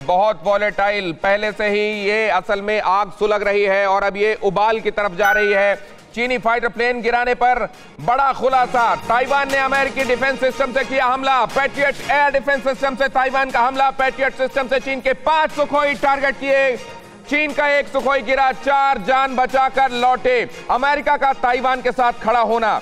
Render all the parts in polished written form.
बहुत वॉलेटाइल, पहले से ही ये असल में आग सुलग रही है और अब ये उबाल की तरफ जा रही है। चीनी फाइटर प्लेन गिराने पर बड़ा खुलासा, ताइवान ने अमेरिकी डिफेंस सिस्टम से किया हमला। पैट्रियट एयर डिफेंस सिस्टम से ताइवान का हमला। पैट्रियट सिस्टम से चीन के 5 सुखोई टारगेट किए। चीन का 1 सुखोई गिरा, 4 जान बचाकर लौटे। अमेरिका का ताइवान के साथ खड़ा होना,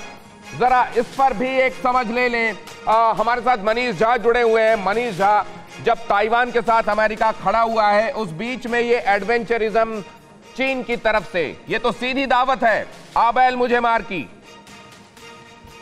जरा इस पर भी एक समझ ले लें। हमारे साथ मनीष झा जुड़े हुए हैं। मनीष झा, जब ताइवान के साथ अमेरिका खड़ा हुआ है, उस बीच में ये एडवेंचरिज्म चीन की तरफ से, ये तो सीधी दावत है, आ बैल मुझे मार की।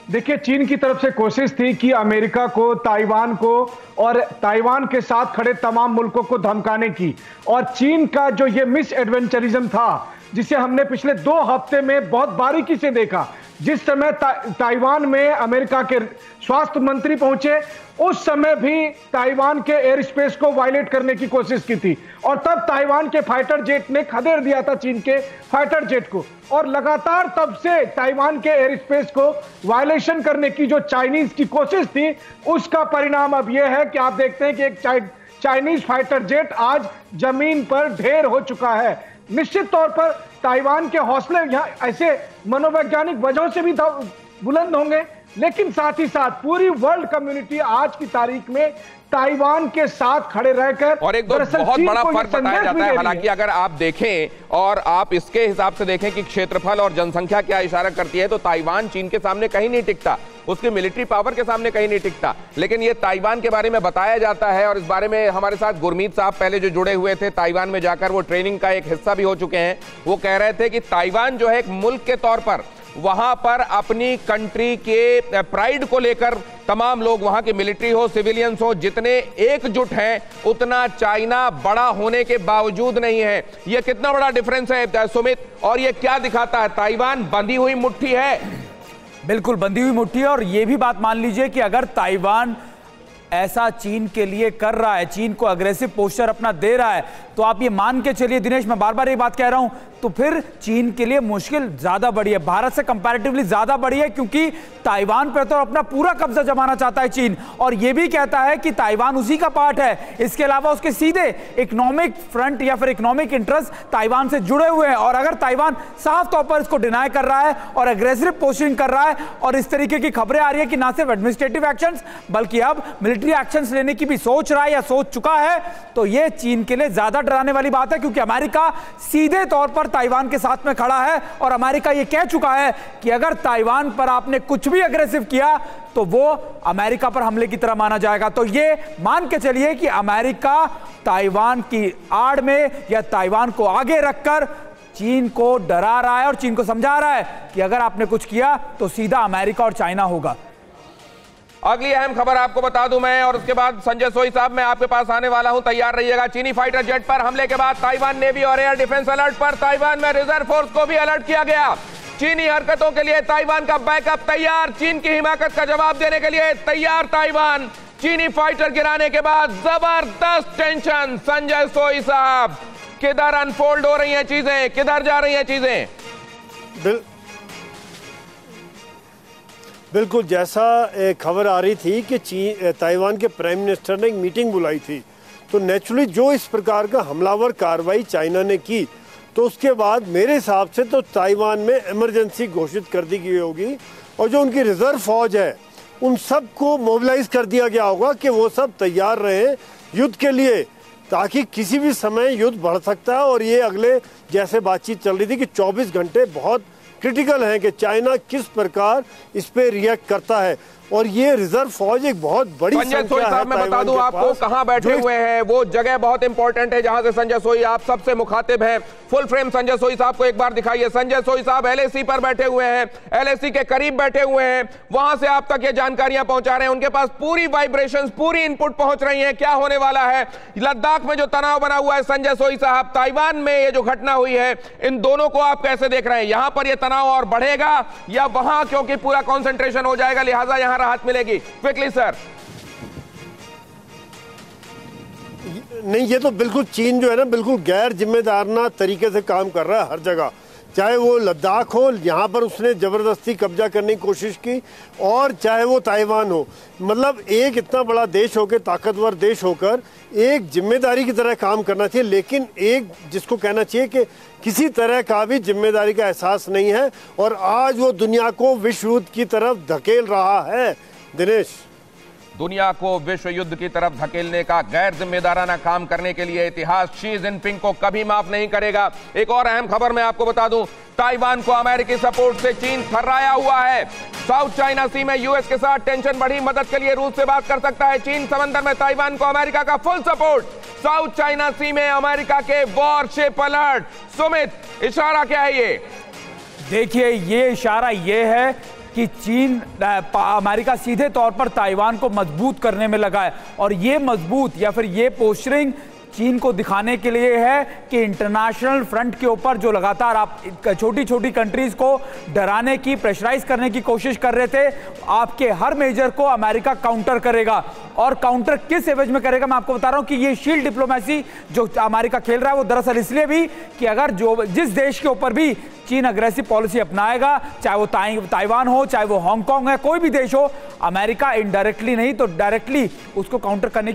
देखिए, चीन की तरफ से कोशिश थी कि अमेरिका को, ताइवान को और ताइवान के साथ खड़े तमाम मुल्कों को धमकाने की, और चीन का जो ये मिस एडवेंचरिज्म था, जिसे हमने पिछले 2 हफ्ते में बहुत बारीकी से देखा। जिस समय ताइवान में अमेरिका के स्वास्थ्य मंत्री पहुंचे, उस समय भी ताइवान के एयर स्पेस को वायलेट करने की कोशिश की थी, और तब ताइवान के फाइटर जेट ने खदेड़ दिया था चीन के फाइटर जेट को। और लगातार तब से ताइवान के एयर स्पेस को वायलेशन करने की जो चाइनीज की कोशिश थी, उसका परिणाम अब यह है कि आप देखते हैं कि एक चाइनीज फाइटर जेट आज जमीन पर ढेर हो चुका है। निश्चित तौर पर ताइवान के हौसले यहां ऐसे मनोवैज्ञानिक वजहों से भी बुलंद होंगे, लेकिन साथ ही साथ पूरी वर्ल्ड कम्युनिटी आज की तारीख में ताइवान के साथ खड़े रहकर, और एक बहुत बड़ा फर्क बताया जाता है। हालांकि अगर आप देखें और आप इसके हिसाब से देखें कि क्षेत्रफल और जनसंख्या क्या इशारा करती है, तो ताइवान चीन के सामने कहीं नहीं टिकता, उसकी मिलिट्री पावर के सामने कहीं नहीं टिकता। लेकिन ये ताइवान के बारे में बताया जाता है, और इस बारे में हमारे साथ गुरमीत साहब पहले जो जुड़े हुए थे ताइवान में जाकर, वो ट्रेनिंग का एक हिस्सा भी हो चुके हैं। वो कह रहे थे कि ताइवान जो है एक मुल्क के तौर पर वहां पर अपनी कंट्री के प्राइड को लेकर तमाम लोग, वहां की मिलिट्री हो, सिविलियंस हो, जितने एकजुट हैं, उतना चाइना बड़ा होने के बावजूद नहीं है। यह कितना बड़ा डिफरेंस है सुमित, और यह क्या दिखाता है? ताइवान बंधी हुई मुट्ठी है। बिल्कुल बंधी हुई मुट्ठी है, और यह भी बात मान लीजिए कि अगर ताइवान ऐसा चीन के लिए कर रहा है, चीन को अग्रेसिव पोस्चर अपना दे रहा है, तो आप ये मान के चलिए दिनेश, मैं बार बार ये बात कह रहा हूं, तो फिर चीन के लिए मुश्किल ज्यादा बड़ी है, भारत से कंपैरेटिवली ज्यादा बड़ी है, क्योंकि ताइवान पर तो अपना पूरा कब्जा जमाना चाहता है चीन, और यह भी कहता है कि ताइवान उसी का पार्ट है। इसके अलावा उसके सीधे इकोनॉमिक फ्रंट या फिर इकोनॉमिक इंटरेस्ट ताइवान से जुड़े हुए हैं, और अगर ताइवान साफ तौर पर इसको डिनाई कर रहा है और एग्रेसिव पोस्टिंग कर रहा है, और इस तरीके की खबरें आ रही है कि ना सिर्फ एडमिनिस्ट्रेटिव एक्शंस बल्कि अब मिलिट्री एक्शंस लेने की भी सोच रहा है या सोच चुका है, तो यह चीन के लिए ज्यादा डराने वाली बात है, क्योंकि अमेरिका सीधे तौर पर ताइवान के साथ में खड़ा है, और अमेरिका यह कह चुका है कि अगर ताइवान पर आपने कुछ भी एग्रेसिव किया तो वो अमेरिका पर हमले की तरह माना जाएगा। तो ये मान के चलिए कि अमेरिका ताइवान की आड़ में या ताइवान को आगे रखकर चीन को डरा रहा है और चीन को समझा रहा है कि अगर आपने कुछ किया तो सीधा अमेरिका और चाइना होगा। अगली अहम खबर आपको बता दूं मैं, और उसके बाद संजय सोई साहब मैं आपके पास आने वाला हूं, तैयार रहिएगा। चीनी फाइटर जेट पर हमले के बाद ताइवान नेवी और एयर डिफेंस अलर्ट पर। ताइवान में रिजर्व फोर्स को भी अलर्ट किया गया। चीनी हरकतों के लिए ताइवान का बैकअप तैयार, चीन की हिमाकत का जवाब देने के लिए तैयार ताइवान। चीनी फाइटर गिराने के बाद जबरदस्त टेंशन। संजय सोई साहब, किधर अनफोल्ड हो रही हैं चीजें, किधर जा रही हैं चीजें? बिल्कुल, जैसा खबर आ रही थी कि ताइवान के प्राइम मिनिस्टर ने एक मीटिंग बुलाई थी, तो नेचुरली जो इस प्रकार का हमलावर कार्रवाई चाइना ने की, तो उसके बाद मेरे हिसाब से तो ताइवान में इमरजेंसी घोषित कर दी गई होगी, और जो उनकी रिजर्व फौज है उन सब को मोबिलाइज कर दिया गया होगा कि वो सब तैयार रहें युद्ध के लिए, ताकि किसी भी समय युद्ध बढ़ सकता है। और ये अगले, जैसे बातचीत चल रही थी कि 24 घंटे बहुत क्रिटिकल हैं कि चाइना किस प्रकार इस पे रिएक्ट करता है, और ये रिजर्व फौज एक बहुत बड़ी संजय सोई साहब, मैं बता दूं आपको कहां बैठे हुए हैं, वो जगह बहुत इंपॉर्टेंट है जहां से संजय सोई आप सबसे मुखातिब हैं। फुल फ्रेम संजय सोई साहब को एक बार दिखाइए। संजय सोई साहब एलएसी पर बैठे हुए हैं, एलएसी के करीब बैठे हुए हैं, वहां से आप तक ये जानकारियां पहुंचा रहे हैं। उनके पास पूरी वाइब्रेशंस, पूरी इनपुट पहुंच रही है, क्या होने वाला है। लद्दाख में जो तनाव बना हुआ है संजय सोई साहब, ताइवान में ये जो घटना हुई है, इन दोनों को आप कैसे देख रहे हैं? यहां पर यह तनाव और बढ़ेगा या वहां क्योंकि पूरा कंसंट्रेशन हो जाएगा लिहाजा यहां राहत मिलेगी? Quickly sir. नहीं, ये तो बिल्कुल चीन जो है ना, बिल्कुल गैर जिम्मेदाराना तरीके से काम कर रहा है हर जगह। चाहे वो लद्दाख हो, यहाँ पर उसने ज़बरदस्ती कब्जा करने की कोशिश की, और चाहे वो ताइवान हो। मतलब एक इतना बड़ा देश होकर, ताकतवर देश होकर, एक जिम्मेदारी की तरह काम करना चाहिए, लेकिन एक जिसको कहना चाहिए कि किसी तरह का भी जिम्मेदारी का एहसास नहीं है, और आज वो दुनिया को विश्व युद्ध की तरफ धकेल रहा है। दिनेश, दुनिया को विश्व युद्ध की तरफ धकेलने का गैर जिम्मेदाराना काम करने के लिए इतिहास शी जिनपिंग को कभी माफ नहीं करेगा। एक और अहम खबर मैं आपको बता दूं, ताइवान को अमेरिकी सपोर्ट से चीन थर्राया हुआ है। साउथ चाइना सी में यूएस के साथ टेंशन बढ़ी, मदद के लिए रूस से बात कर सकता है चीन। समंदर में ताइवान को अमेरिका का फुल सपोर्ट। साउथ चाइना सी में अमेरिका के वॉरशिप अलर्ट। सुमित, इशारा क्या है ये? देखिए, ये इशारा ये है कि चीन, अमेरिका सीधे तौर पर ताइवान को मजबूत करने में लगा है, और ये मजबूत या फिर ये पोस्टरिंग चीन को दिखाने के लिए है कि इंटरनेशनल फ्रंट के ऊपर जो लगातार आप छोटी छोटी कंट्रीज को डराने की, प्रेशराइज करने की कोशिश कर रहे थे, आपके हर मेजर को अमेरिका काउंटर करेगा। और काउंटर किस एवज में करेगा, मैं आपको बता रहा हूं कि ये शील्ड डिप्लोमेसी जो अमेरिका खेल रहा है वो दरअसल इसलिए भी कि अगर जिस देश के ऊपर भी चीन अग्रेसिव पॉलिसी अपनाएगा, चाहे वो ताइवान हो, चाहे वो हांगकांग है, कोई भी देश हो, अमेरिका इनडायरेक्टली नहीं तो डायरेक्टली उसको काउंटर करने